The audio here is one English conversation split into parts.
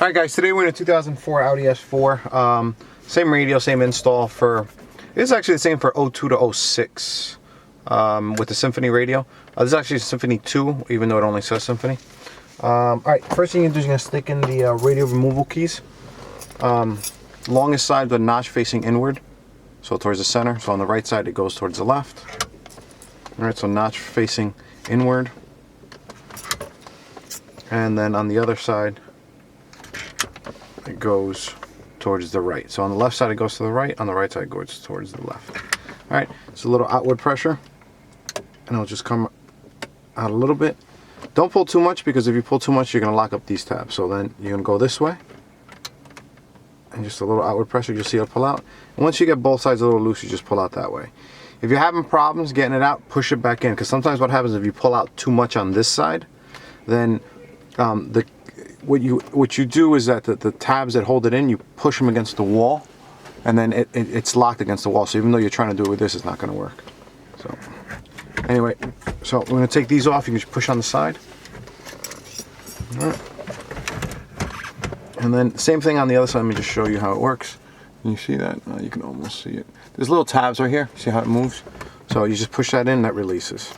Alright guys, today we're in a 2004 Audi S4. Same radio, same install for, it's actually the same for 02 to 06 with the Symphony radio. This is actually a Symphony 2, even though it only says Symphony. Alright, first thing you're going to stick in the radio removal keys. Longest side, the notch facing inward, so towards the center. So on the right side it goes towards the left. Alright, so notch facing inward. And then on the other side it goes towards the right. So on the left side it goes to the right, on the right side it goes towards the left. Alright, it's a little outward pressure, and it'll just come out a little bit. Don't pull too much, because if you pull too much you're going to lock up these tabs. So then you're going to go this way, and just a little outward pressure, you'll see it'll pull out. And once you get both sides a little loose, you just pull out that way. If you're having problems getting it out, push it back in, because sometimes what happens if you pull out too much on this side, then what you do is that the tabs that hold it in, you push them against the wall, and then it's locked against the wall. So even though you're trying to do it with this, it's not going to work. So anyway, so we're going to take these off. You can just push on the side. All right. And then same thing on the other side. Let me just show you how it works. Can you see that? You can almost see it. There's little tabs right here. See how it moves? So you just push that in, that releases.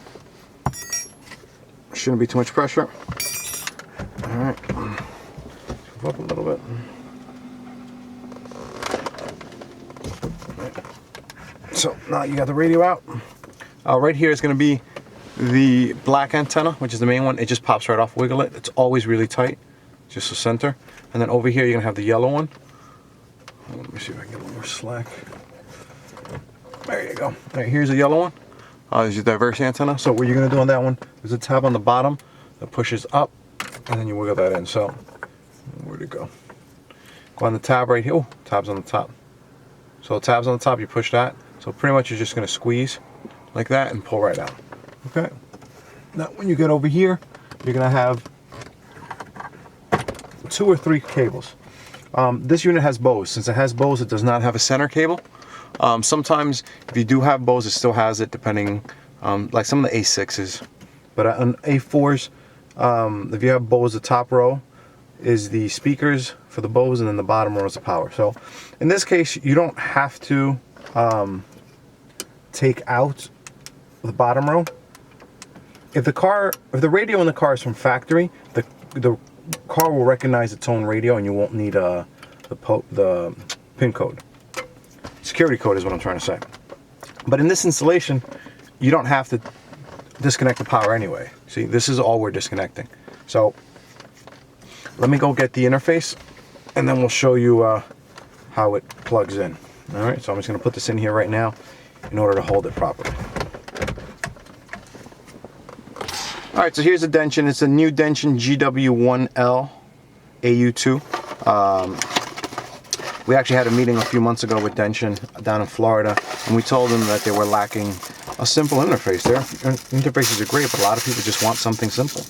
Shouldn't be too much pressure. Alright, move up a little bit. Right. So now you got the radio out. Right here is going to be the black antenna, which is the main one. It just pops right off. Wiggle it. It's always really tight, just the center. And then over here you're going to have the yellow one. Let me see if I can get a little more slack. There you go. All right, here's the yellow one. There's your diversity antenna. So what you're going to do on that one, there's a tab on the bottom that pushes up, and then you wiggle that in. So where'd it go? Go on the tab right here. Oh, tab's on the top. So tab's on the top, you push that. So pretty much you're just going to squeeze like that and pull right out. Okay. Now when you get over here, you're going to have 2 or 3 cables. This unit has bows. Since it has bows, it does not have a center cable. Sometimes if you do have bows, it still has it, depending, like some of the A6s. But on A4s, if you have bows, the top row is the speakers for the bows, and then the bottom row is the power. So in this case, you don't have to take out the bottom row. If the radio in the car is from factory, the car will recognize its own radio, and you won't need the pin code. Security code is what I'm trying to say. But in this installation, you don't have to disconnect the power anyway. See, this is all we're disconnecting. So let me go get the interface, and then we'll show you how it plugs in. All right, so I'm just going to put this in here right now in order to hold it properly. All right, so here's the Dension. It's a new Dension GW1LAU2. We actually had a meeting a few months ago with Dension down in Florida, and we told them that they were lacking a simple interface. Their interfaces are great, but a lot of people just want something simple.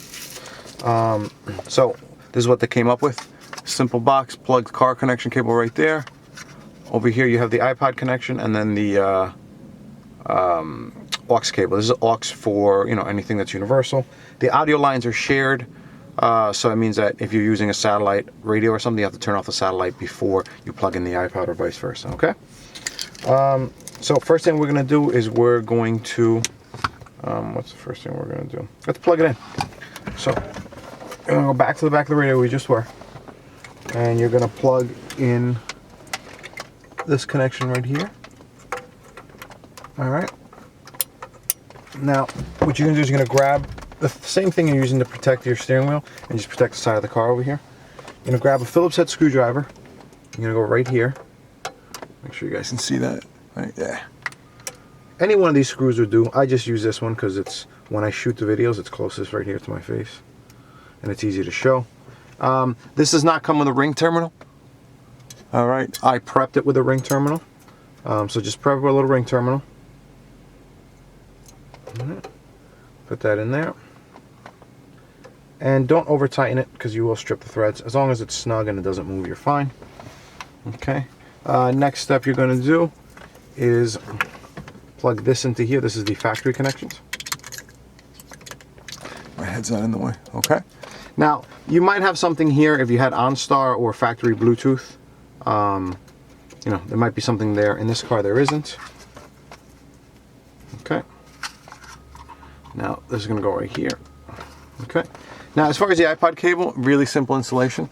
So this is what they came up with. Simple box, plugged car connection cable right there. Over here you have the iPod connection, and then the aux cable. This is aux for, you know, anything that's universal. The audio lines are shared. So it means that if you're using a satellite radio or something, you have to turn off the satellite before you plug in the iPod, or vice versa, okay? So first thing we're going to do is we're going to, what's the first thing we're going to do? Let's plug it in. So you're going to go back to the back of the radio we just were, and you're going to plug in this connection right here. Alright. Now, what you're going to do is you're going to grab the same thing you're using to protect your steering wheel, and just protect the side of the car over here. You're going to grab a Phillips head screwdriver. You're going to go right here. Make sure you guys can see that. Right there. Any one of these screws would do. I just use this one because it's, when I shoot the videos, it's closest right here to my face, and it's easy to show. This does not come with a ring terminal. Alright, I prepped it with a ring terminal. So just prep with a little ring terminal. Put that in there. And don't over tighten it, because you will strip the threads. As long as it's snug and it doesn't move, you're fine. Okay. Next step you're going to do is plug this into here. This is the factory connections. My head's not in the way. Okay. Now, you might have something here if you had OnStar or factory Bluetooth. You know, there might be something there. In this car, there isn't. Okay. Now, this is going to go right here. Okay. Now, as far as the iPod cable, really simple installation.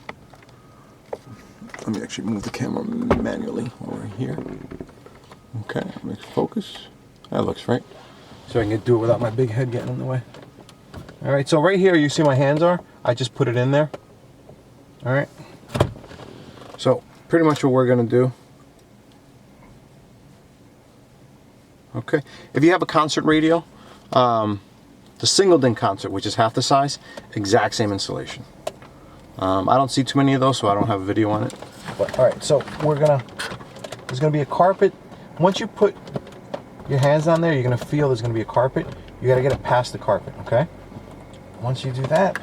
Let me actually move the camera manually over here. Okay, make focus. That looks right. So I can do it without my big head getting in the way. All right, so right here, you see my hands are. I just put it in there. All right. So pretty much what we're gonna do. Okay, if you have a concert radio, the single-din concert, which is half the size, exact same installation. I don't see too many of those, so I don't have a video on it. But, all right, so there's gonna be a carpet. Once you put your hands on there, you're gonna feel there's gonna be a carpet. You gotta get it past the carpet, okay? Once you do that,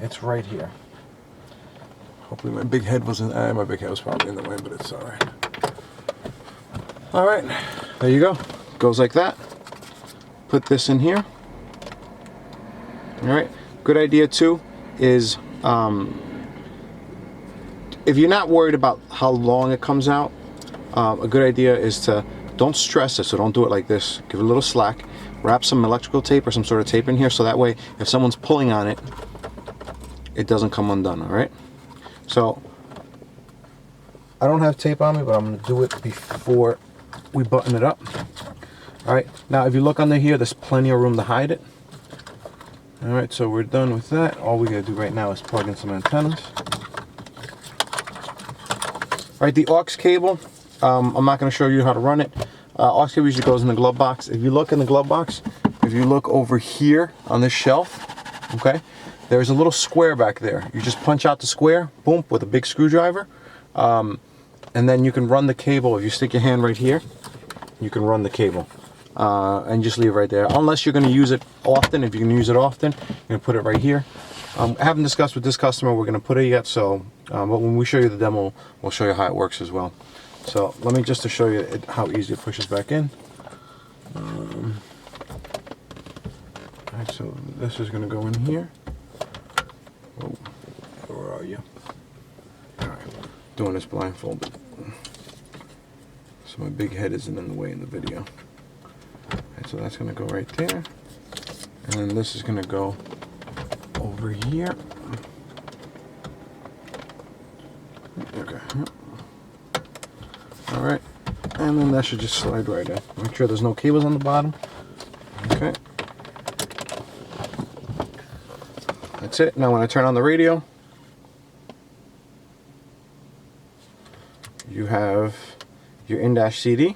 it's right here. Hopefully my big head wasn't, my big head was probably in the way, but it's all right. All right, there you go. Goes like that. Put this in here. All right, good idea too is if you're not worried about how long it comes out, a good idea is to don't stress it, so don't do it like this. Give it a little slack. Wrap some electrical tape or some sort of tape in here so that way if someone's pulling on it, it doesn't come undone, all right? So I don't have tape on me, but I'm gonna do it before we button it up. All right, now if you look under here, there's plenty of room to hide it. All right, so we're done with that. All we gotta do right now is plug in some antennas. All right, the aux cable, I'm not gonna show you how to run it. Aux cable usually goes in the glove box. If you look in the glove box, if you look over here on this shelf, okay, there's a little square back there. You just punch out the square, boom, with a big screwdriver, and then you can run the cable. If you stick your hand right here, you can run the cable. And just leave it right there. Unless you're going to use it often. If you can use it often, you're going to put it right here. I haven't discussed with this customer we're going to put it yet, so but when we show you the demo, we'll show you how it works as well. So let me just to show you how easy it pushes back in. Alright, so this is going to go in here. Oh, where are you? Alright, doing this blindfolded. So my big head isn't in the way in the video. So that's going to go right there, and then this is going to go over here. Okay. All right, and then that should just slide right in. Make sure there's no cables on the bottom. Okay. That's it. Now when I turn on the radio, you have your in-dash CD.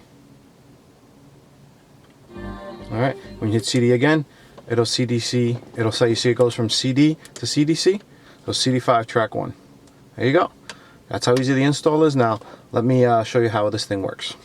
Alright, when you hit CD again, it'll CDC, it'll say, you see it goes from CD to CDC, so CD5 track 1. There you go. That's how easy the install is. Now, let me show you how this thing works.